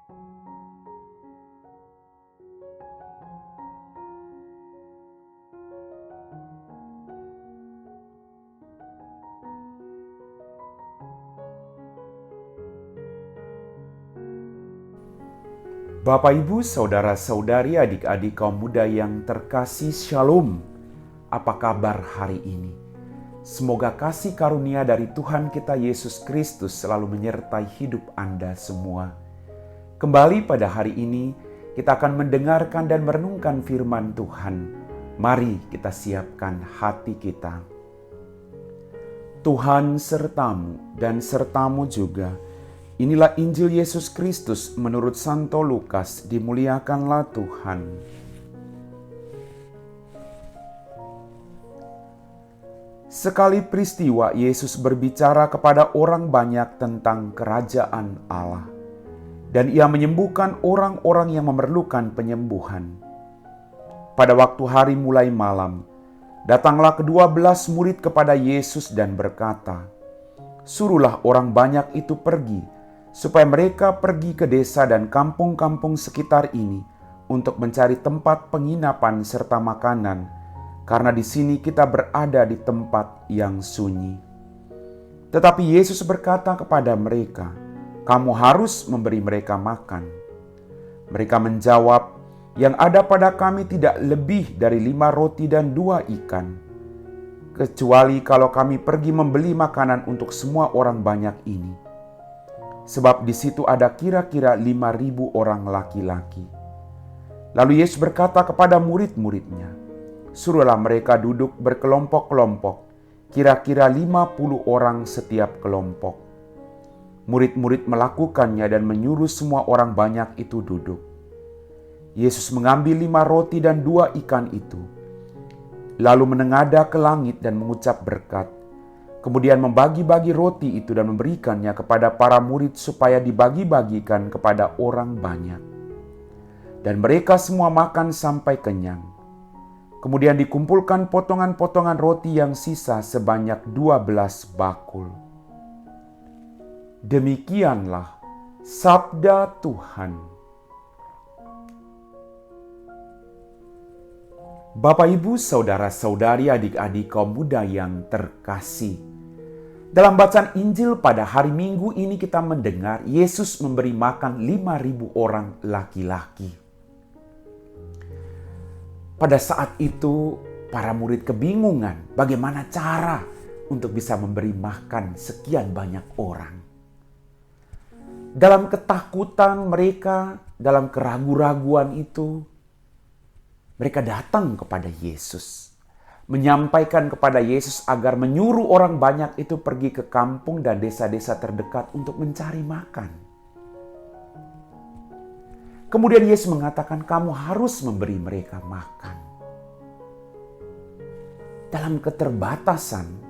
Bapak, Ibu, Saudara-saudari, adik-adik kaum muda yang terkasih, Shalom. Apa kabar hari ini? Semoga kasih karunia dari Tuhan kita Yesus Kristus selalu menyertai hidup Anda semua. Kembali pada hari ini, kita akan mendengarkan dan merenungkan firman Tuhan. Mari kita siapkan hati kita. Tuhan sertamu dan sertamu juga. Inilah Injil Yesus Kristus menurut Santo Lukas, dimuliakanlah Tuhan. Sekali peristiwa Yesus berbicara kepada orang banyak tentang kerajaan Allah. Dan ia menyembuhkan orang-orang yang memerlukan penyembuhan. Pada waktu hari mulai malam, datanglah ke-12 murid kepada Yesus dan berkata, "Suruhlah orang banyak itu pergi, supaya mereka pergi ke desa dan kampung-kampung sekitar ini untuk mencari tempat penginapan serta makanan, karena di sini kita berada di tempat yang sunyi." Tetapi Yesus berkata kepada mereka, "Kamu harus memberi mereka makan." Mereka menjawab, "Yang ada pada kami tidak lebih dari 5 roti dan 2 ikan, kecuali kalau kami pergi membeli makanan untuk semua orang banyak ini." Sebab di situ ada kira-kira 5.000 orang laki-laki. Lalu Yesus berkata kepada murid-muridnya, "Suruhlah mereka duduk berkelompok-kelompok, kira-kira 50 orang setiap kelompok." Murid-murid melakukannya dan menyuruh semua orang banyak itu duduk. Yesus mengambil 5 roti dan 2 ikan itu, lalu menengadah ke langit dan mengucap berkat. Kemudian membagi-bagi roti itu dan memberikannya kepada para murid supaya dibagi-bagikan kepada orang banyak. Dan mereka semua makan sampai kenyang. Kemudian dikumpulkan potongan-potongan roti yang sisa sebanyak 12 bakul. Demikianlah sabda Tuhan. Bapak, Ibu, Saudara-saudari, adik-adik kaum muda yang terkasih. Dalam bacaan Injil pada hari Minggu ini kita mendengar Yesus memberi makan 5.000 orang laki-laki. Pada saat itu para murid kebingungan bagaimana cara untuk bisa memberi makan sekian banyak orang. Dalam ketakutan mereka, dalam keraguan-raguan itu, mereka datang kepada Yesus, menyampaikan kepada Yesus agar menyuruh orang banyak itu pergi ke kampung dan desa-desa terdekat untuk mencari makan. Kemudian Yesus mengatakan, "Kamu harus memberi mereka makan." Dalam keterbatasan,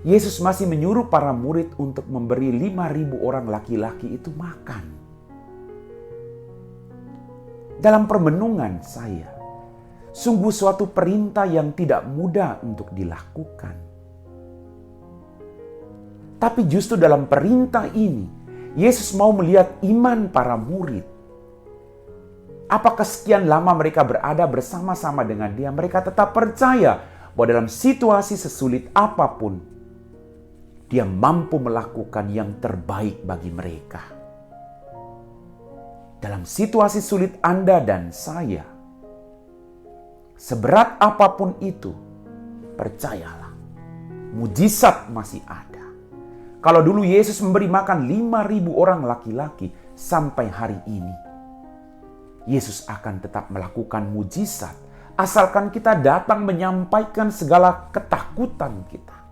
Yesus masih menyuruh para murid untuk memberi 5.000 orang laki-laki itu makan. Dalam permenungan saya, sungguh suatu perintah yang tidak mudah untuk dilakukan. Tapi justru dalam perintah ini, Yesus mau melihat iman para murid. Apakah sekian lama mereka berada bersama-sama dengan Dia, mereka tetap percaya bahwa dalam situasi sesulit apapun, Dia mampu melakukan yang terbaik bagi mereka. Dalam situasi sulit Anda dan saya, seberat apapun itu, percayalah, mujizat masih ada. Kalau dulu Yesus memberi makan 5.000 orang laki-laki, sampai hari ini, Yesus akan tetap melakukan mujizat, asalkan kita datang menyampaikan segala ketakutan kita.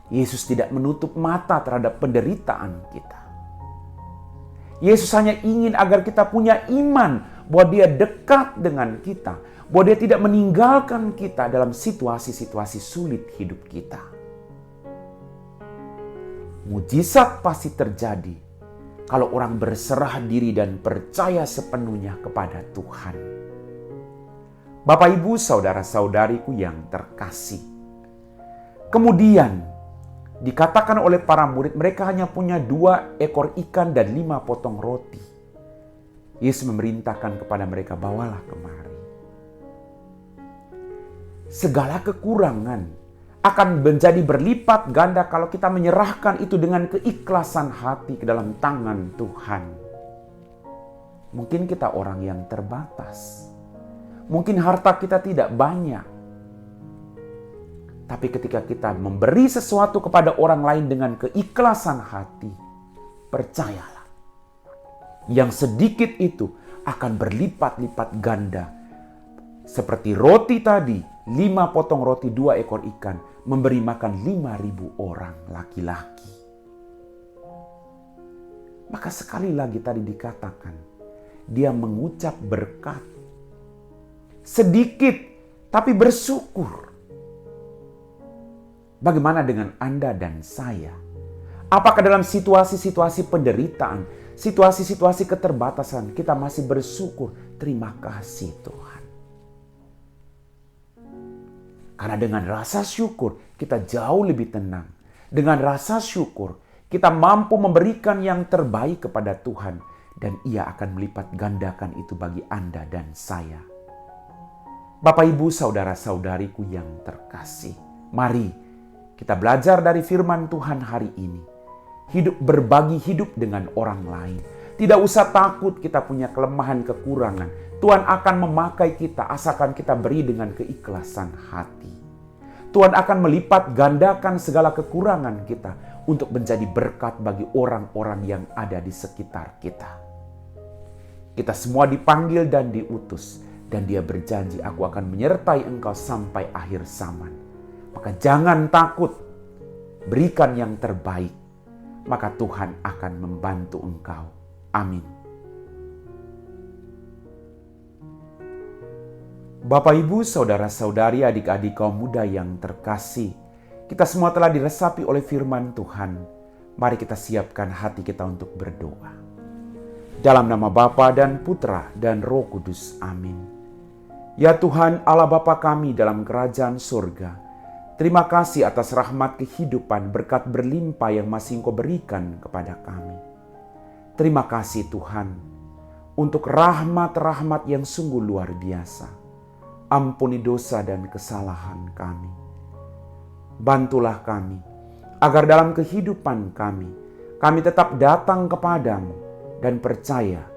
Yesus tidak menutup mata terhadap penderitaan kita. Yesus hanya ingin agar kita punya iman bahwa Dia dekat dengan kita, bahwa Dia tidak meninggalkan kita dalam situasi-situasi sulit hidup kita. Mujizat pasti terjadi kalau orang berserah diri dan percaya sepenuhnya kepada Tuhan. Bapak, Ibu, Saudara-saudariku yang terkasih. Kemudian Dikatakan oleh para murid mereka hanya punya 2 ekor ikan dan 5 potong roti. Yesus memerintahkan kepada mereka, bawalah kemari. Segala kekurangan akan menjadi berlipat ganda kalau kita menyerahkan itu dengan keikhlasan hati ke dalam tangan Tuhan. Mungkin kita orang yang terbatas. Mungkin harta kita tidak banyak. Tapi ketika kita memberi sesuatu kepada orang lain dengan keikhlasan hati, percayalah, yang sedikit itu akan berlipat-lipat ganda. Seperti roti tadi, 5 potong roti, 2 ekor ikan, memberi makan 5.000 orang laki-laki. Maka sekali lagi tadi dikatakan, dia mengucap berkat. Sedikit, tapi bersyukur. Bagaimana dengan Anda dan saya? Apakah dalam situasi-situasi penderitaan, situasi-situasi keterbatasan, kita masih bersyukur? Terima kasih Tuhan. Karena dengan rasa syukur, kita jauh lebih tenang. Dengan rasa syukur, kita mampu memberikan yang terbaik kepada Tuhan. Dan Ia akan melipat gandakan itu bagi Anda dan saya. Bapak, Ibu, saudara-saudariku yang terkasih, mari kita belajar dari firman Tuhan hari ini. Berbagi hidup dengan orang lain. Tidak usah takut kita punya kelemahan, kekurangan. Tuhan akan memakai kita asalkan kita beri dengan keikhlasan hati. Tuhan akan melipat gandakan segala kekurangan kita untuk menjadi berkat bagi orang-orang yang ada di sekitar kita. Kita semua dipanggil dan diutus. Dan Dia berjanji, aku akan menyertai engkau sampai akhir zaman. Maka jangan takut, berikan yang terbaik, maka Tuhan akan membantu engkau. Amin. Bapak, Ibu, saudara-saudari, adik-adik kaum muda yang terkasih, kita semua telah diresapi oleh firman Tuhan. Mari kita siapkan hati kita untuk berdoa. Dalam nama Bapa dan Putra dan Roh Kudus. Amin. Ya Tuhan, Allah Bapa kami dalam kerajaan surga, terima kasih atas rahmat kehidupan, berkat berlimpah yang masih Engkau berikan kepada kami. Terima kasih Tuhan untuk rahmat-rahmat yang sungguh luar biasa. Ampuni dosa dan kesalahan kami. Bantulah kami agar dalam kehidupan kami tetap datang kepadamu dan percaya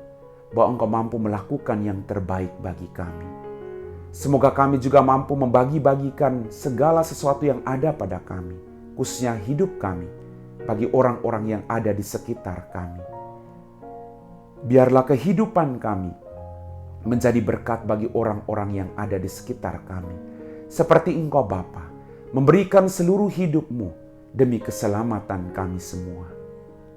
bahwa Engkau mampu melakukan yang terbaik bagi kami. Semoga kami juga mampu membagi-bagikan segala sesuatu yang ada pada kami, khususnya hidup kami, bagi orang-orang yang ada di sekitar kami. Biarlah kehidupan kami menjadi berkat bagi orang-orang yang ada di sekitar kami. Seperti Engkau Bapa, memberikan seluruh hidup-Mu demi keselamatan kami semua.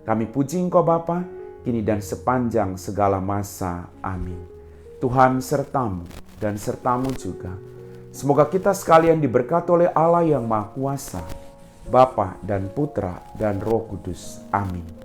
Kami puji Engkau Bapa, kini dan sepanjang segala masa. Amin. Tuhan sertamu dan sertamu juga. Semoga kita sekalian diberkati oleh Allah yang Maha Kuasa, Bapa dan Putra dan Roh Kudus. Amin.